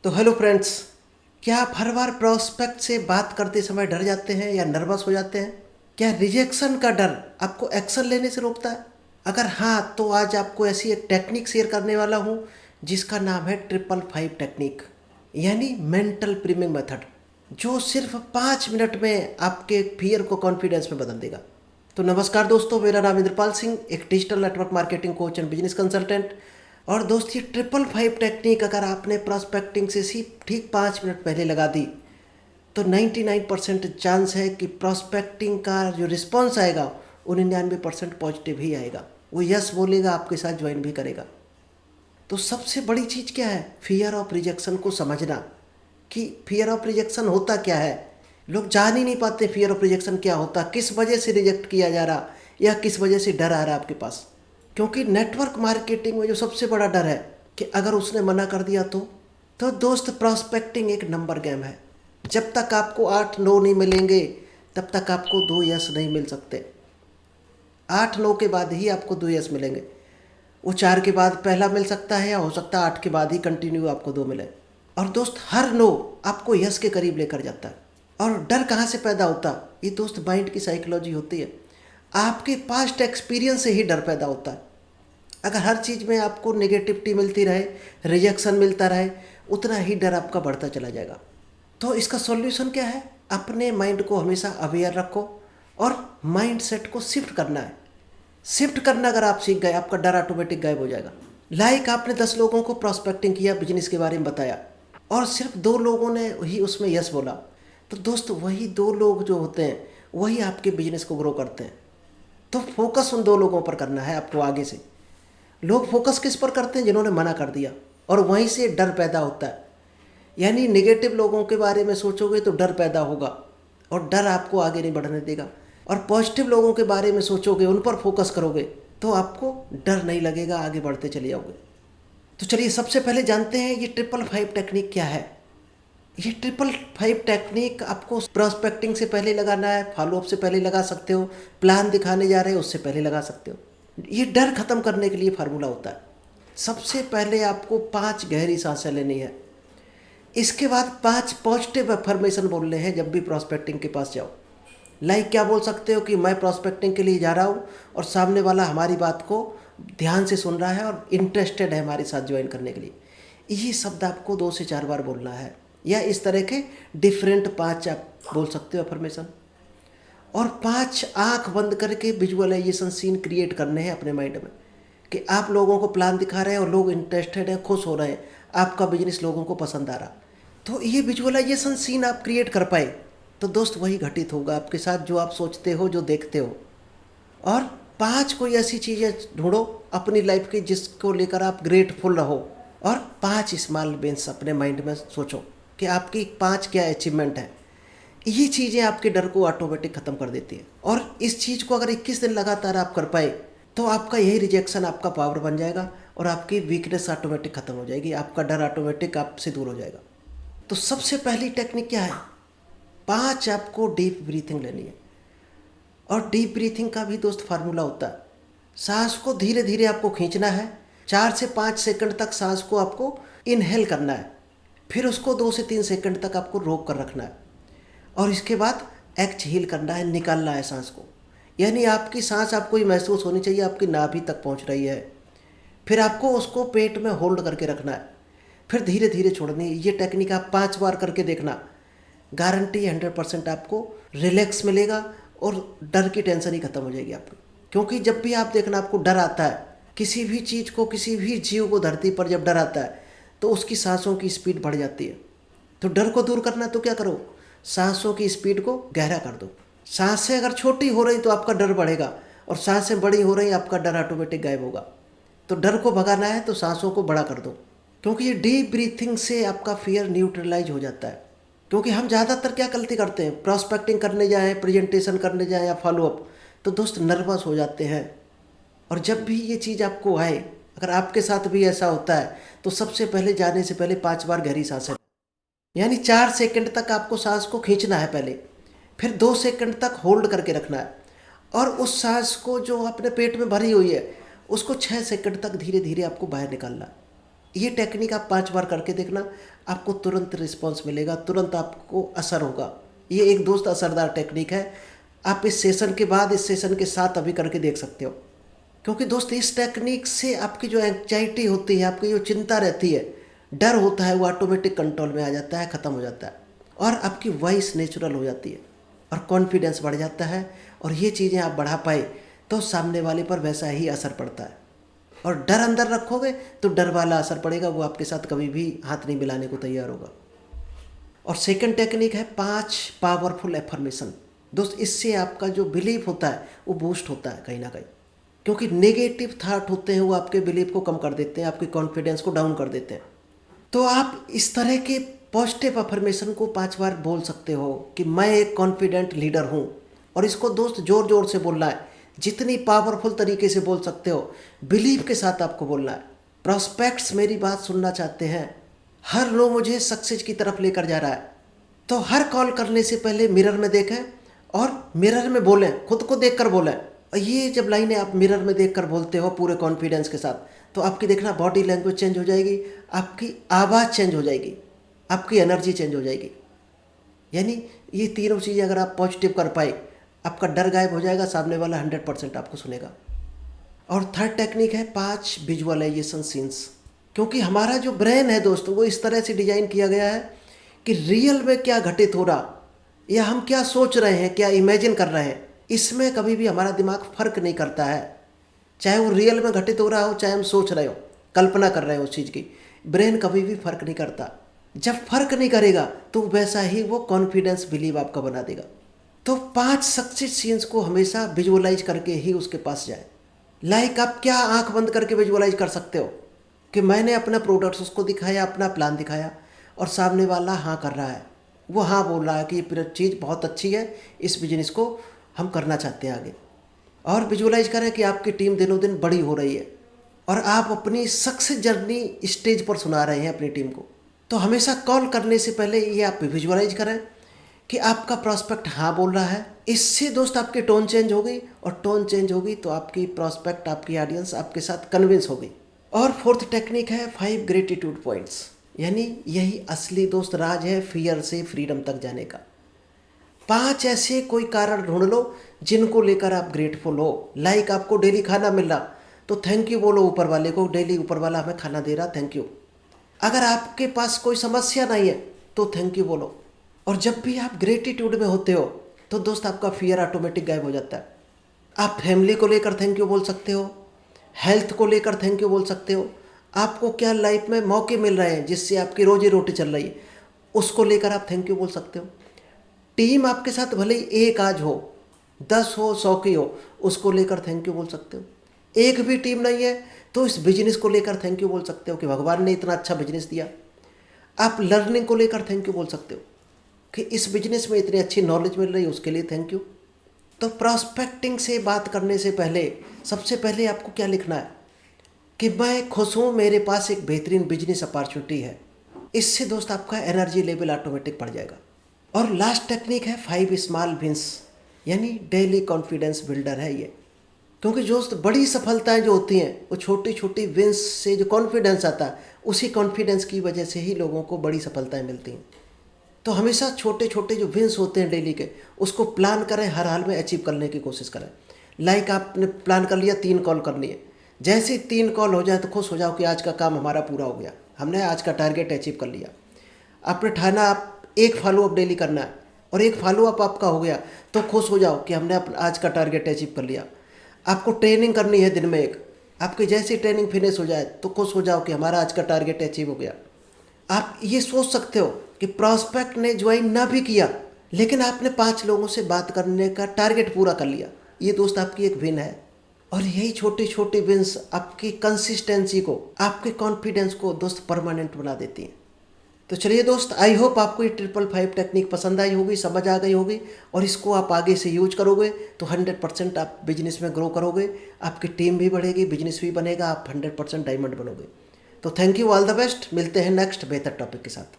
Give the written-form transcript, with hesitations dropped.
तो hello friends, क्या आप हर बार प्रोस्पेक्ट से बात करते समय डर जाते हैं या नर्वस हो जाते हैं? क्या रिजेक्शन का डर आपको एक्शन लेने से रोकता है? अगर हाँ, तो आज आपको ऐसी एक टेक्निक शेयर करने वाला हूँ जिसका नाम है 555 टेक्निक, यानी मेंटल प्रीमिंग मेथड, जो सिर्फ 5 मिनट में आपके फियर को कॉन्फिडेंस में बदल देगा। तो नमस्कार दोस्तों, मेरा नाम इंद्रपाल सिंह, एक digital network marketing coach and business consultant. और दोस्त, ये 555 टेक्निक अगर आपने प्रॉस्पेक्टिंग से सिर्फ ठीक 5 मिनट पहले लगा दी तो 99% चांस है कि प्रॉस्पेक्टिंग का जो रिस्पॉन्स आएगा वो 99% पॉजिटिव ही आएगा। वो यस बोलेगा, आपके साथ ज्वाइन भी करेगा। तो सबसे बड़ी चीज़ क्या है? फियर ऑफ रिजेक्शन को समझना कि फियर ऑफ रिजेक्शन होता क्या है। लोग जान ही नहीं पाते फियर ऑफ रिजेक्शन क्या होता, किस वजह से रिजेक्ट किया जा रहा या किस वजह से डर आ रहा है आपके पास। क्योंकि नेटवर्क मार्केटिंग में जो सबसे बड़ा डर है कि अगर उसने मना कर दिया तो दोस्त, प्रॉस्पेक्टिंग एक नंबर गेम है। जब तक आपको 8 नो नहीं मिलेंगे तब तक आपको 2 यस नहीं मिल सकते। 8 नो के बाद ही आपको 2 यस मिलेंगे। वो 4 के बाद पहला मिल सकता है या हो सकता है 8 के बाद ही कंटिन्यू आपको 2 मिले। और दोस्त, हर नो आपको यस के करीब लेकर जाता है। और डर कहाँ से पैदा होता? ये दोस्त माइंड की साइकोलॉजी होती है। आपके पास्ट एक्सपीरियंस से ही डर पैदा होता है। अगर हर चीज़ में आपको नेगेटिविटी मिलती रहे, रिजेक्शन मिलता रहे, उतना ही डर आपका बढ़ता चला जाएगा। तो इसका सॉल्यूशन क्या है? अपने माइंड को हमेशा अवेयर रखो और माइंड सेट को शिफ्ट करना है। शिफ्ट करना अगर आप सीख गए, आपका डर ऑटोमेटिक गायब हो जाएगा। लाइक आपने 10 लोगों को प्रॉस्पेक्टिंग किया, बिजनेस के बारे में बताया और सिर्फ 2 लोगों ने ही उसमें यस बोला, तो दोस्त वही 2 लोग जो होते हैं वही आपके बिजनेस को ग्रो करते हैं। तो फोकस उन 2 लोगों पर करना है आपको। आगे से लोग फोकस किस पर करते हैं? जिन्होंने मना कर दिया, और वहीं से डर पैदा होता है। यानी नेगेटिव लोगों के बारे में सोचोगे तो डर पैदा होगा और डर आपको आगे नहीं बढ़ने देगा। और पॉजिटिव लोगों के बारे में सोचोगे, उन पर फोकस करोगे तो आपको डर नहीं लगेगा, आगे बढ़ते चले जाओगे। तो चलिए सबसे पहले जानते हैं ये 555 टेक्निक क्या है। ये 555 टेक्निक आपको प्रोस्पेक्टिंग से पहले लगाना है, फॉलोअप से पहले लगा सकते हो, प्लान दिखाने जा रहे हो उससे पहले लगा सकते हो। ये डर खत्म करने के लिए फार्मूला होता है। सबसे पहले आपको 5 गहरी सांसें लेनी है। इसके बाद 5 पॉजिटिव अफर्मेशन बोलने हैं जब भी प्रॉस्पेक्टिंग के पास जाओ। लाइक क्या बोल सकते हो कि मैं प्रॉस्पेक्टिंग के लिए जा रहा हूँ और सामने वाला हमारी बात को ध्यान से सुन रहा है और इंटरेस्टेड है हमारे साथ ज्वाइन करने के लिए। ये शब्द आपको 2 से 4 बार बोलना है, या इस तरह के डिफरेंट 5 आप बोल सकते हो अफर्मेशन। और 5 आंख बंद करके विजुअलाइजेशन सीन क्रिएट करने हैं अपने माइंड में कि आप लोगों को प्लान दिखा रहे हैं और लोग इंटरेस्टेड हैं, खुश हो रहे हैं, आपका बिजनेस लोगों को पसंद आ रहा। तो ये विजुअलाइजेशन सीन आप क्रिएट कर पाए तो दोस्त वही घटित होगा आपके साथ जो आप सोचते हो, जो देखते हो। और 5 कोई ऐसी चीज़ें ढूंढो अपनी लाइफ की जिसको लेकर आप ग्रेटफुल रहो। और 5 स्मॉल विन्स अपने माइंड में सोचो कि आपकी 5 क्या अचीवमेंट है। ये चीज़ें आपके डर को ऑटोमेटिक ख़त्म कर देती है। और इस चीज़ को अगर 21 दिन लगातार आप कर पाए तो आपका यही रिजेक्शन आपका पावर बन जाएगा और आपकी वीकनेस ऑटोमेटिक ख़त्म हो जाएगी, आपका डर ऑटोमेटिक आपसे दूर हो जाएगा। तो सबसे पहली टेक्निक क्या है? 5 आपको डीप ब्रीथिंग लेनी है। और डीप ब्रीथिंग का भी दोस्त फार्मूला होता है। सांस को धीरे धीरे आपको खींचना है। 4 से 5 सेकंड तक सांस को आपको इनहेल करना है, फिर उसको 2 से 3 सेकंड तक आपको रोक कर रखना है और इसके बाद एक्सहेल करना है, निकालना है सांस को। यानी आपकी सांस आपको ये महसूस होनी चाहिए आपकी नाभि तक पहुंच रही है। फिर आपको उसको पेट में होल्ड करके रखना है, फिर धीरे धीरे छोड़नी है। ये टेक्निक आप 5 बार करके देखना, गारंटी 100% आपको रिलैक्स मिलेगा और डर की टेंशन ही खत्म हो जाएगी आपकी। क्योंकि जब भी आप देखना आपको डर आता है, किसी भी चीज़ को, किसी भी जीव को धरती पर जब डर आता है तो उसकी सांसों की स्पीड बढ़ जाती है। तो डर को दूर करना तो क्या करो? सांसों की स्पीड को गहरा कर दो। सांसें अगर छोटी हो रही तो आपका डर बढ़ेगा और सांसें बड़ी हो रही आपका डर ऑटोमेटिक गायब होगा। तो डर को भगाना है तो सांसों को बड़ा कर दो, क्योंकि ये डीप ब्रीथिंग से आपका फियर न्यूट्रलाइज हो जाता है। क्योंकि हम ज़्यादातर क्या गलती करते हैं, प्रॉस्पेक्टिंग करने जाएँ, प्रेजेंटेशन करने जाएँ या फॉलोअप, तो दोस्त नर्वस हो जाते हैं। और जब भी ये चीज़ आपको आए, अगर आपके साथ भी ऐसा होता है तो सबसे पहले जाने से पहले 5 बार गहरी सांसें, यानी 4 सेकंड तक आपको सांस को खींचना है पहले, फिर 2 सेकंड तक होल्ड करके रखना है और उस सांस को जो अपने पेट में भरी हुई है उसको 6 सेकंड तक धीरे धीरे आपको बाहर निकालना है। ये टेक्निक आप 5 बार करके देखना, आपको तुरंत रिस्पॉन्स मिलेगा, तुरंत आपको असर होगा। ये एक दोस्त असरदार टेक्निक है। आप इस सेशन के बाद, इस सेशन के साथ अभी करके देख सकते हो। क्योंकि दोस्त इस टेक्निक से आपकी जो एंग्जाइटी होती है, आपकी जो चिंता रहती है, डर होता है, वो ऑटोमेटिक कंट्रोल में आ जाता है, ख़त्म हो जाता है, और आपकी वॉइस नेचुरल हो जाती है और कॉन्फिडेंस बढ़ जाता है। और ये चीज़ें आप बढ़ा पाए तो सामने वाले पर वैसा ही असर पड़ता है। और डर अंदर रखोगे तो डर वाला असर पड़ेगा, वो आपके साथ कभी भी हाथ नहीं मिलाने को तैयार होगा। और सेकंड टेक्निक है 5 पावरफुल एफर्मेशन। दोस्त इससे आपका जो बिलीफ होता है वो बूस्ट होता है कहीं ना कहीं, क्योंकि नेगेटिव थाट होते हैं वो आपके बिलीफ को कम कर देते हैं, आपके कॉन्फिडेंस को डाउन कर देते हैं। तो आप इस तरह के पॉजिटिव अफर्मेशन को 5 बार बोल सकते हो कि मैं एक कॉन्फिडेंट लीडर हूँ। और इसको दोस्त ज़ोर ज़ोर से बोलना है, जितनी पावरफुल तरीके से बोल सकते हो, बिलीव के साथ आपको बोलना है। प्रॉस्पेक्ट्स मेरी बात सुनना चाहते हैं, हर लोग मुझे सक्सेस की तरफ लेकर जा रहा है। तो हर कॉल करने से पहले मिरर में देखें और मिरर में बोलें, खुद को देखकर बोलें। और ये जब लाइनें आप मिरर में देखकर बोलते हो पूरे कॉन्फिडेंस के साथ, तो आपकी देखना बॉडी लैंग्वेज चेंज हो जाएगी, आपकी आवाज़ चेंज हो जाएगी, आपकी एनर्जी चेंज हो जाएगी। यानी ये तीनों चीज़ें अगर आप पॉजिटिव कर पाए, आपका डर गायब हो जाएगा, सामने वाला 100% आपको सुनेगा। और थर्ड टेक्निक है 5 विजुअलाइजेशन सीन्स। क्योंकि हमारा जो ब्रेन है दोस्तों, वो इस तरह से डिजाइन किया गया है कि रियल में क्या घटित हो रहा, या हम क्या सोच रहे हैं, क्या इमेजिन कर रहे हैं, इसमें कभी भी हमारा दिमाग फर्क नहीं करता है। चाहे वो रियल में घटित हो रहा हो, चाहे हम सोच रहे हो, कल्पना कर रहे हो उस चीज़ की, ब्रेन कभी भी फर्क नहीं करता। जब फर्क नहीं करेगा तो वैसा ही वो कॉन्फिडेंस बिलीव आपका बना देगा। तो 5 सक्सेस सीन्स को हमेशा विजुअलाइज करके ही उसके पास जाए। लाइक आप क्या आंख बंद करके विजुअलाइज कर सकते हो कि मैंने अपना प्रोडक्ट्स उसको दिखाया, अपना प्लान दिखाया, और सामने वाला हाँ कर रहा है, वो हाँ बोल रहा है कि ये चीज़ बहुत अच्छी है, इस बिजनेस को हम करना चाहते हैं आगे। और विजुअलाइज करें कि आपकी टीम दिनों दिन बड़ी हो रही है और आप अपनी सक्सेस जर्नी स्टेज पर सुना रहे हैं अपनी टीम को। तो हमेशा कॉल करने से पहले ये आप विजुअलाइज करें कि आपका प्रॉस्पेक्ट हाँ बोल रहा है। इससे दोस्त आपकी टोन चेंज हो गई, और टोन चेंज होगी तो आपकी प्रॉस्पेक्ट, आपकी ऑडियंस आपके साथ कन्विंस हो गई। और फोर्थ टेक्निक है 5 ग्रेटिट्यूड पॉइंट्स। यानी यही असली दोस्त राज है फियर से फ्रीडम तक जाने का। 5 ऐसे कोई कारण ढूंढ लो जिनको लेकर आप ग्रेटफुल हो। लाइक आपको डेली खाना मिल रहा तो थैंक यू बोलो ऊपर वाले को, डेली ऊपर वाला हमें खाना दे रहा, थैंक यू। अगर आपके पास कोई समस्या नहीं है तो थैंक यू बोलो। और जब भी आप ग्रेटिट्यूड में होते हो तो दोस्त आपका फियर ऑटोमेटिक गायब हो जाता है। आप फैमिली को लेकर थैंक यू बोल सकते हो, हेल्थ को लेकर थैंक यू बोल सकते हो, आपको क्या लाइफ में मौके मिल रहे हैं जिससे आपकी रोजी रोटी चल रही है, उसको लेकर आप थैंक यू बोल सकते हो। टीम आपके साथ भले ही एक आज हो, 10 हो, 100 की हो, उसको लेकर थैंक यू बोल सकते हो। एक भी टीम नहीं है तो इस बिजनेस को लेकर थैंक यू बोल सकते हो कि भगवान ने इतना अच्छा बिजनेस दिया। आप लर्निंग को लेकर थैंक यू बोल सकते हो कि इस बिजनेस में इतनी अच्छी नॉलेज मिल रही है, उसके लिए थैंक यू। तो प्रॉस्पेक्टिंग से बात करने से पहले सबसे पहले आपको क्या लिखना है कि मैं खुश हूँ, मेरे पास एक बेहतरीन बिजनेस अपॉर्चुनिटी है। इससे दोस्त आपका एनर्जी लेवल ऑटोमेटिक बढ़ जाएगा। और लास्ट टेक्निक है 5 स्मॉल विंस, यानी डेली कॉन्फिडेंस बिल्डर है ये। क्योंकि दोस्त बड़ी सफलताएं जो होती हैं वो छोटी छोटी विंस से जो कॉन्फिडेंस आता है, उसी कॉन्फिडेंस की वजह से ही लोगों को बड़ी सफलताएं मिलती हैं। तो हमेशा छोटे छोटे जो विंस होते हैं डेली के, उसको प्लान करें, हर हाल में अचीव करने की कोशिश करें। लाइक आपने प्लान कर लिया 3 कॉल करनी है, जैसे ही 3 कॉल हो जाए तो खुश हो जाओ कि आज का काम हमारा पूरा हो गया, हमने आज का टारगेट अचीव कर लिया। आपने ठाना आप 1 फॉलोअप डेली करना है और 1 फॉलोअप आपका हो गया तो खुश हो जाओ कि हमने आज का टारगेट अचीव कर लिया। आपको ट्रेनिंग करनी है दिन में 1, आपकी जैसी ट्रेनिंग फिनिश हो जाए तो खुश हो जाओ कि हमारा आज का टारगेट अचीव हो गया। आप ये सोच सकते हो कि प्रॉस्पेक्ट ने ज्वाइन ना भी किया लेकिन आपने 5 लोगों से बात करने का टारगेट पूरा कर लिया, ये दोस्त आपकी एक विन है। और यही छोटी छोटी विन्स आपकी कंसिस्टेंसी को, आपके कॉन्फिडेंस को दोस्त परमानेंट बना देती हैं। तो चलिए दोस्त, आई होप आपको ये 555 टेक्निक पसंद आई होगी, समझ आ गई होगी, और इसको आप आगे से यूज करोगे तो 100% आप बिजनेस में ग्रो करोगे, आपकी टीम भी बढ़ेगी, बिजनेस भी बनेगा, आप 100% डायमंड बनोगे। तो thank you, all the best. मिलते हैं नेक्स्ट बेहतर टॉपिक के साथ।